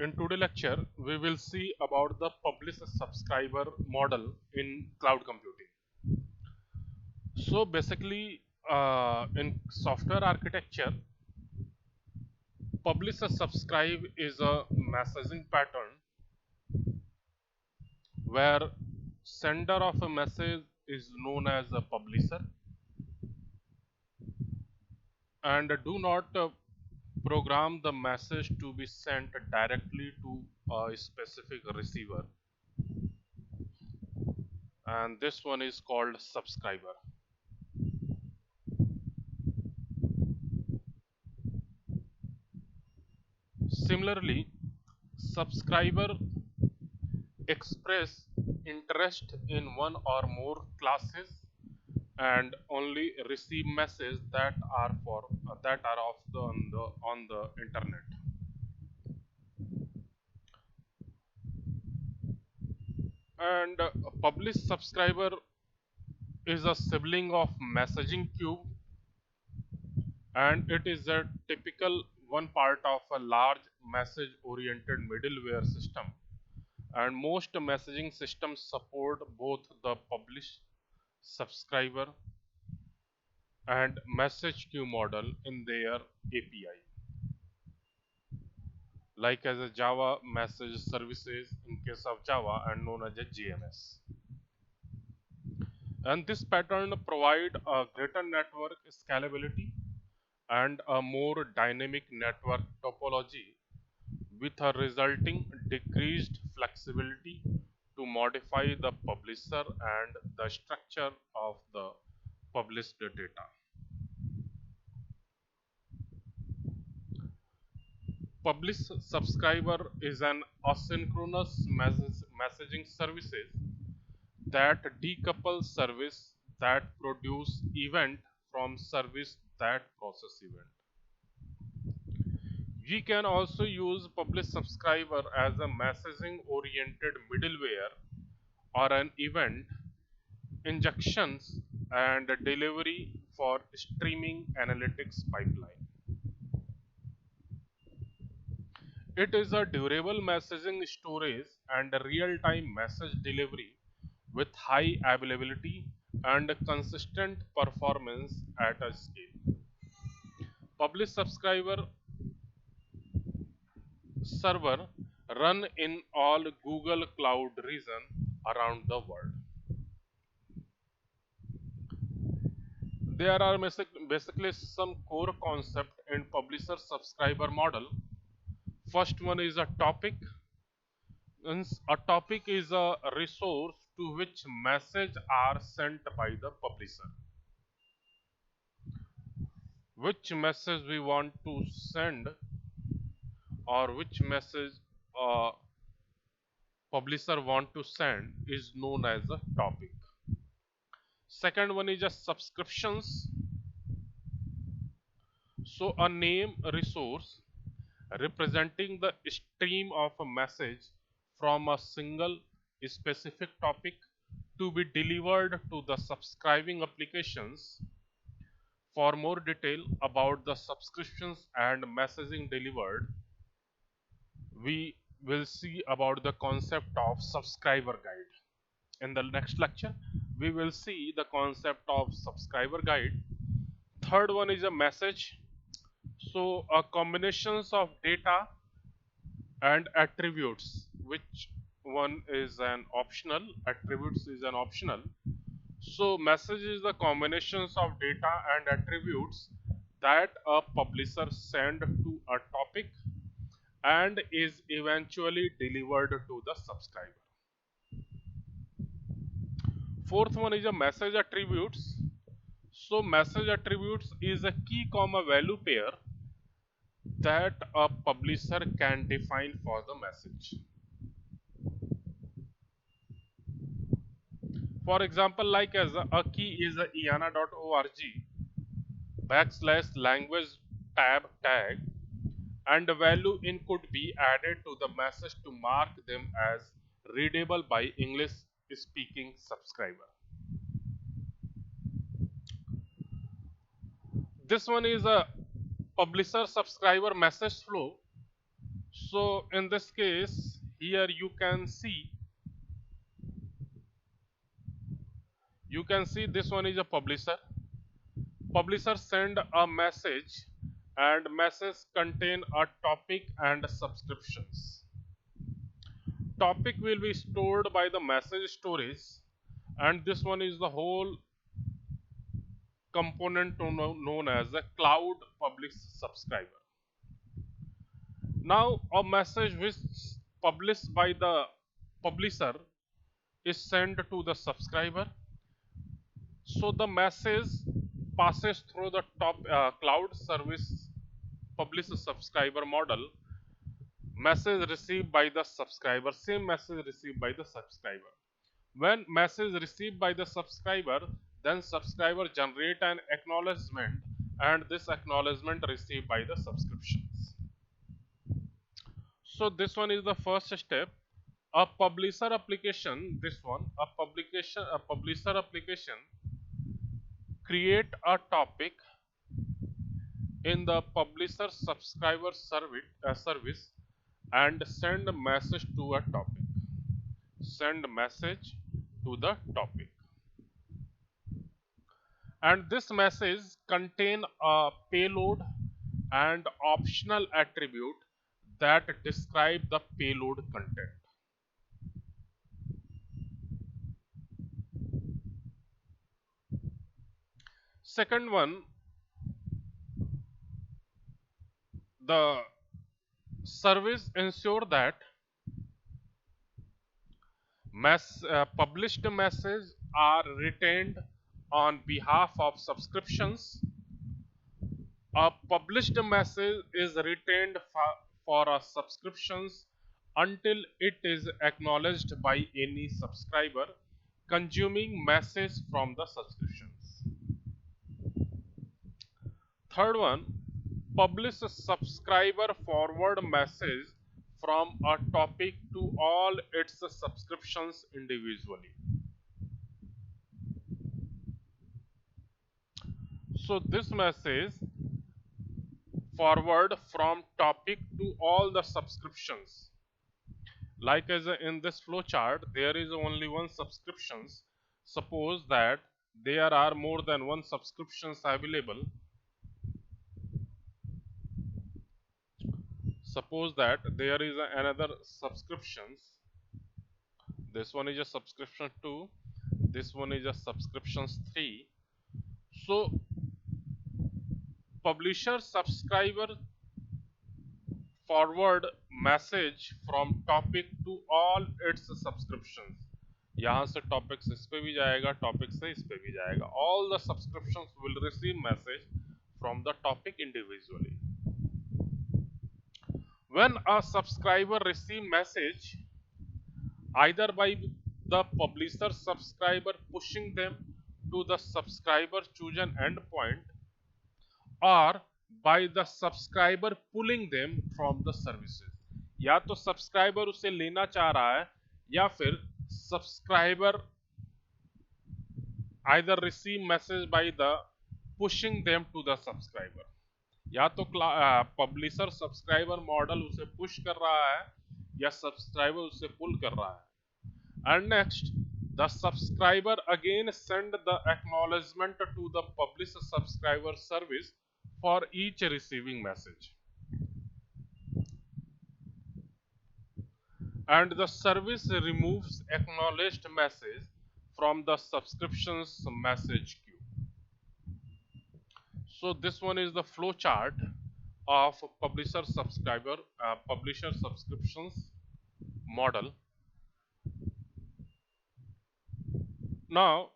In today's lecture, we will see about the publish-subscriber model in cloud computing. So basically, in software architecture, publish-subscribe is a messaging pattern where sender of a message is known as a publisher and do not program the message to be sent directly to a specific receiver, and this one is called subscriber. Similarly, subscriber express interest in one or more classes and only receive messages that are of the on the internet. And a publish subscriber is a sibling of messaging queue, and it is a typical one part of a large message oriented middleware system, and most messaging systems support both the publish subscriber and message queue model in their API, like as a Java message services in case of Java and known as a JMS. And this pattern provide a greater network scalability and a more dynamic network topology with a resulting decreased flexibility to modify the publisher and the structure of the published data. Publish subscriber is an asynchronous messaging services that decouple service that produce event from service that process event. We can also use publish subscriber as a messaging oriented middleware or an event injections and delivery for streaming analytics pipeline. It is a durable messaging storage and real-time message delivery with high availability and consistent performance at a scale. Publish subscriber server run in all Google Cloud region around the world. There are basically some core concept in publisher subscriber model. First one is a topic. Means a topic is a resource to which message are sent by the publisher. Which message we want to send or which message uh, publisher want to send is known as a topic. Second one is a subscriptions. So a name resource representing the stream of a message from a single specific topic to be delivered to the subscribing applications. For more detail about the subscriptions and messaging delivered, we will see about the concept of subscriber guide. In the next lecture, we will see the concept of subscriber guide. Third one is a message. So a combinations of data and attributes, which one is an optional, attributes is an optional. So message is the combinations of data and attributes that a publisher send to a topic and is eventually delivered to the subscriber. Fourth one is a message attributes. So message attributes is a key comma value pair that a publisher can define for the message. For example, like as a key is a iana.org \language tab tag, and a value in could be added to the message to mark them as readable by English speaking subscriber. This one is a publisher subscriber message flow. So in this case, here you can see this one is a publisher. Publisher send a message, and message contain a topic and subscriptions. Topic will be stored by the message storage, and this one is the whole component known as a cloud publish subscriber. Now a message which published by the publisher is sent to the subscriber. So the message passes through the top cloud service publish subscriber model. Message received by the subscriber, same message received by the subscriber. When message received by the subscriber, then subscriber generate an acknowledgement, and this acknowledgement received by the subscriptions. So this one is the first step. A publisher application, this one, a publisher application create a topic in the publisher subscriber service and send a message to a topic. Send message to the topic. And this message contain a payload and optional attribute that describe the payload content. Second one, the service ensure that published messages are retained on behalf of subscriptions. A published message is retained for a subscriptions until it is acknowledged by any subscriber consuming message from the subscriptions. Third one, publish a subscriber forward message from a topic to all its subscriptions individually. So this message forward from topic to all the subscriptions. Like as in this flow chart, there is only one subscriptions. Suppose that there are more than one subscriptions available. Suppose that there is another subscriptions. This one is a subscription 2. This one is a subscriptions 3. So publisher subscriber forward message from topic to all its subscriptions. यहाँ से topics इस पे भी जाएगा, topic से इस पे भी जाएगा. All the subscriptions will receive message from the topic individually. When a subscriber receive message either by the publisher subscriber pushing them to the subscriber chosen endpoint, or by the subscriber pulling them from the services. या तो subscriber उसे लेना चाह रहा है, या फिर subscriber either receive message by the pushing them to the subscriber. या तो पब्लिशर सब्सक्राइबर मॉडल उसे पुश कर रहा है या सब्सक्राइबर उसे पुल कर रहा है. And next, the subscriber again send the acknowledgement to the publisher subscriber service for each receiving message. And the service removes acknowledged message from the subscriptions message queue. So this one is the flow chart of publisher subscriptions model. Now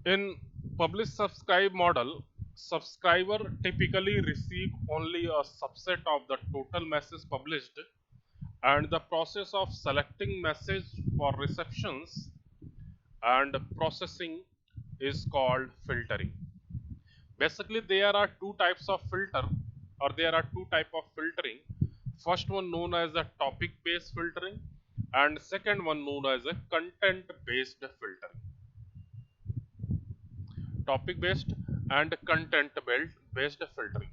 in publish subscribe model, subscriber typically receive only a subset of the total message published, and the process of selecting message for receptions and processing is called filtering. Basically there are two types of filtering. First one known as a topic based filtering, and second one known as a content based filtering. Topic based and content based filtering.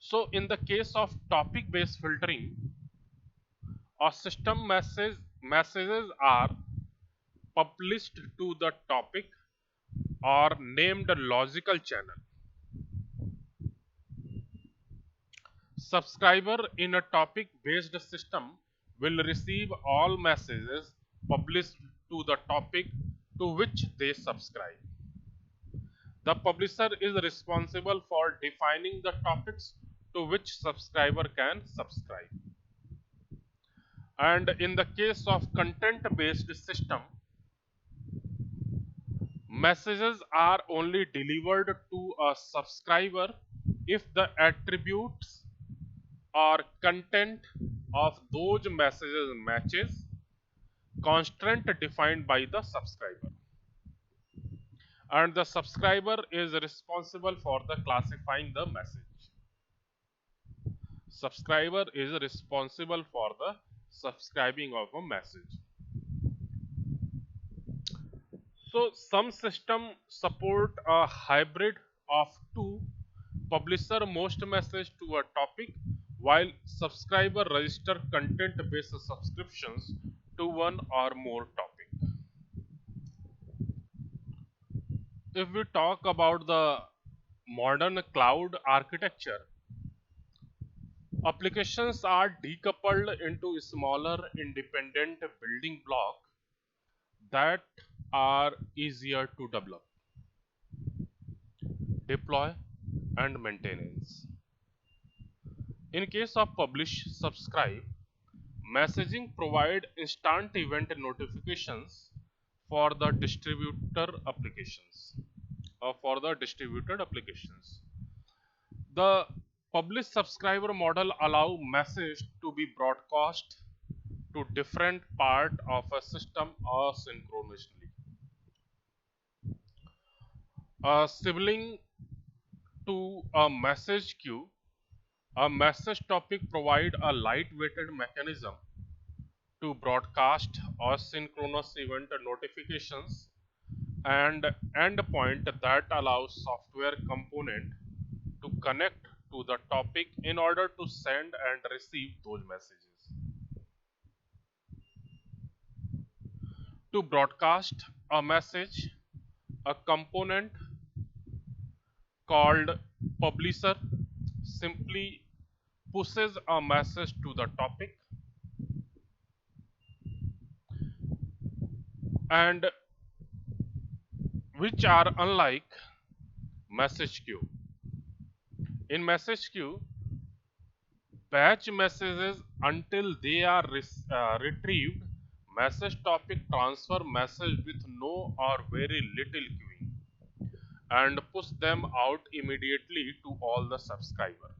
So in the case of topic based filtering, a system messages are published to the topic or named logical channel. Subscriber in a topic based system will receive all messages published to the topic to which they subscribe. The publisher is responsible for defining the topics to which subscriber can subscribe. And in the case of content based system, messages are only delivered to a subscriber if the attributes or content of those messages matches constraint defined by the subscriber, and the subscriber is responsible for the classifying the message. Subscriber is responsible for the subscribing of a message. So some system support a hybrid of two: publisher most message to a topic while subscriber register content based subscriptions to one or more topic. If we talk about the modern cloud architecture, applications are decoupled into smaller independent building blocks that are easier to develop, deploy, and maintenance. In case of publish subscribe, messaging provide instant event notifications for the distributor applications for the distributed applications. The publish subscriber model allow message to be broadcast to different part of a system asynchronously. A sibling to a message queue, a message topic provide a lightweighted mechanism to broadcast asynchronous event notifications and endpoint that allows software component to connect to the topic in order to send and receive those messages. To broadcast a message, a component called publisher simply pushes a message to the topic, and which are unlike message queue. In message queue, batch messages until they are retrieved. Message topic transfer message with no or very little queuing and push them out immediately to all the subscriber.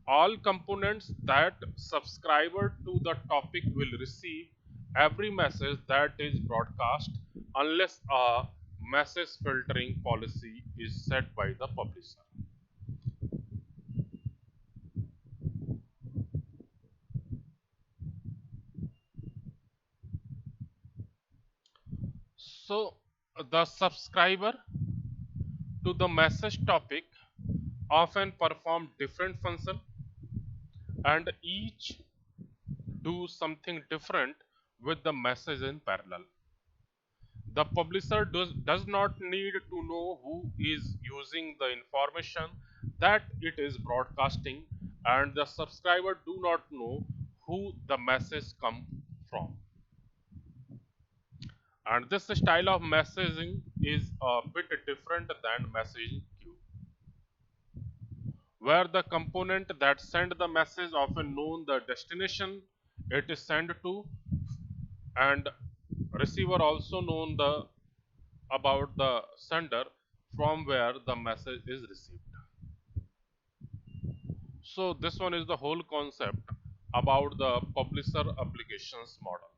All components that subscriber to the topic will receive every message that is broadcast unless a message filtering policy is set by the publisher. So the subscriber to the message topic often perform different function and each do something different with the message in parallel. The publisher does not need to know who is using the information that it is broadcasting, and the subscriber do not know who the message come from. And this style of messaging is a bit different than messaging queue, where the component that send the message often known the destination it is sent to, and receiver also known the about the sender from where the message is received. So this one is the whole concept about the publisher applications model.